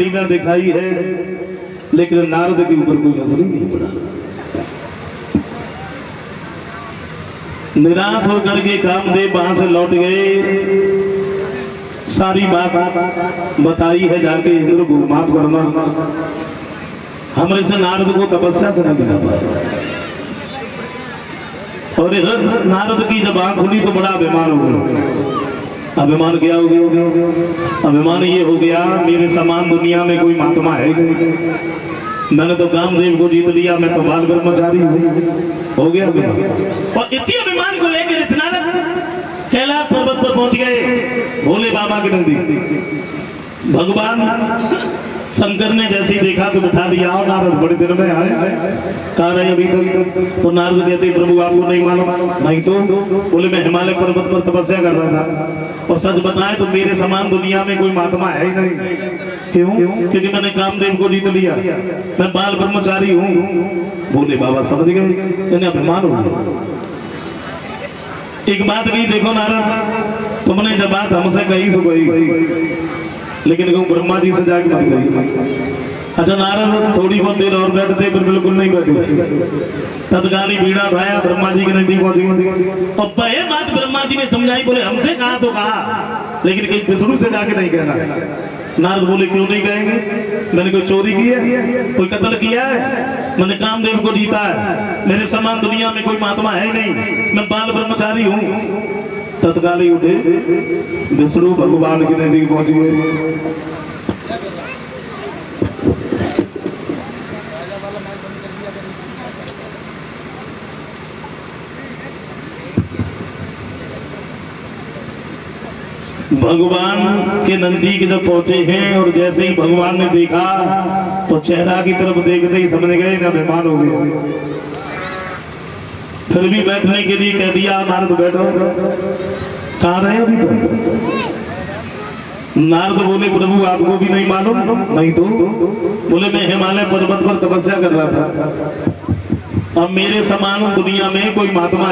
लीला दिखाई है, लेकिन नारद के ऊपर कोई असर ही नहीं पड़ा। निराश होकर के कामदेव वहां से लौट गए। सारी बात बताई है जाके इंद्र को, माफ करना हमरे से नारद को तपस्या से नहीं दिखा पाया। और नारद की जब आंख खुली तो बड़ा अभिमान हो गया। अभिमान क्या हो गया? अभिमान ये हो गया मेरे समान दुनिया में कोई महात्मा है नहीं। मैंने तो कामदेव को जीत लिया, मैं तो बाल ब्रह्मचारी हूँ। हो गया अभिमान। और इसी अभिमान को लेकर नारद कैलाश पर्वत पर पहुंच गए, भोले बाबा के नजदीक। भगवान शंकर ने जैसे ही देखा तो बिठा दिया, और नारद बड़े दिन में आए। कहा रहे अभी तो नारद कहते प्रभु आपको नहीं मालूम? नहीं तो बोले मैं हिमालय पर्वत पर तपस्या कर रहा था, और सच बताए तो मेरे समान दुनिया में कोई महात्मा है ही नहीं। क्यों? क्योंकि मैंने कामदेव को जीत लिया, मैं बाल ब्रह्मचारी हूँ। भोले बाबा समझ गए, इन्हें अभिमान हो गया। एक बात की देखो नारद, तुमने जब बात हमसे कही सो कही, लेकिन कहूँ ब्रह्मा जी से जाके मत गई। अच्छा नारद थोड़ी बहुत देर और बैठते, फिर बिल्कुल नहीं बैठे। तत्काली बीड़ा उठाया, ब्रह्मा जी के नजदीक पहुंच गए। और पहले बात ब्रह्मा जी ने समझाई, बोले हमसे कहा सो कहा, लेकिन कहीं विष्णु से जाके नहीं कहना। नारद बोले क्यों नहीं कहेंगे? मैंने कोई चोरी की है, कोई कत्ल किया है? मैंने कामदेव को जीता है, मेरे समान दुनिया में कोई महात्मा है नहीं, मैं बाल ब्रह्मचारी हूँ। तत्काल ही उठे, विष्णु भगवान के नजदीक पहुंच गए। भगवान के नजदीक जब पहुंचे हैं, और जैसे ही भगवान ने देखा तो चेहरा की तरफ देखते ही समझ गए ना बेमान हो गए। फिर भी बैठने के लिए कह दिया, नारद बैठो। कहाँ रहे अभी तो? नारद बोले प्रभु आपको भी नहीं मालूम? नहीं तो बोले मैं हिमालय पर्वत पर तपस्या कर रहा था, अब मेरे समान दुनिया में कोई महात्मा